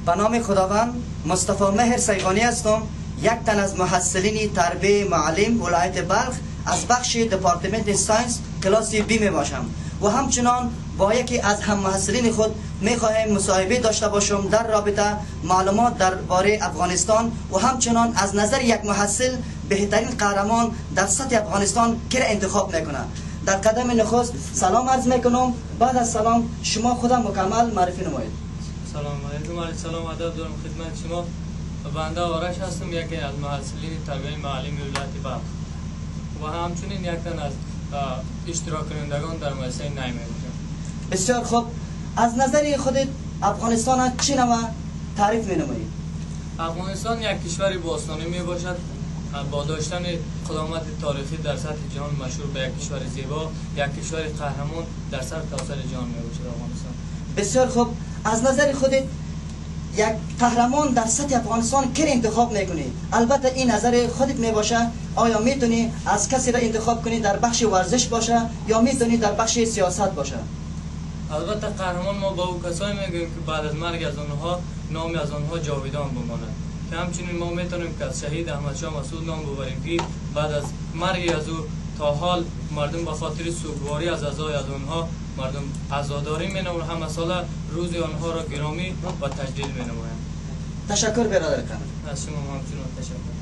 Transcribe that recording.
به نام خداوند، مصطفی مهر سیغانی هستم، یک تن از محصلین تربیت معلم ولایت بلخ از بخش دپارتمنت ساینس کلاس بی می باشم و همچنان با یکی از هم محصلین خود می خواهم مصاحبه داشته باشم در رابطه معلومات درباره افغانستان و همچنان از نظر یک محصل بهترین قهرمان در سطح افغانستان که را انتخاب میکنه. در قدم نخست سلام عرض میکنم. بعد از سلام شما خودم مکمل معرفی نمایید. سلام علیکم. سلام ادب دارم خدمت شما. بنده آرش هستم، یکی از محصلین تربیت معلم ولایت بلخ و همچنین یک تن از اشتراک کنندگان در مؤسسه نعیم باشم. بسیار خوب. از نظر خودت افغانستان چه نوع تعریف می‌نمایید؟ افغانستان یک کشور باستانی می باشد با داشتن قدامت تاریخی در سطح جهان مشهور به یک کشور زیبا، یک کشور قهرمان در سرتاسر جهان می باشد افغانستان. بسیار خوب. از نظر خودت یک قهرمان در سطح افغانستان کی انتخاب میکنی؟ البته این نظر خودت می باشه. آیا میتونی از کسی را انتخاب کنی در بخش ورزش باشه یا میتونی در بخش سیاست باشه؟ البته قهرمان ما با او کسایی میگوییم که بعد از مرگ از آنها نام از آنها جاویدان بماند، که همچنین ما میتونیم که از شهید احمد شاه مسعود نام ببریم که بعد از مرگ از او تا حال مردم به خاطر سوگواری از عزای از آنها مردم عزاداری مینمایند و همه ساله روز آنها را گرامی و تجلیل مینمایند. تشکر برادر. از شما همچنین تشکر.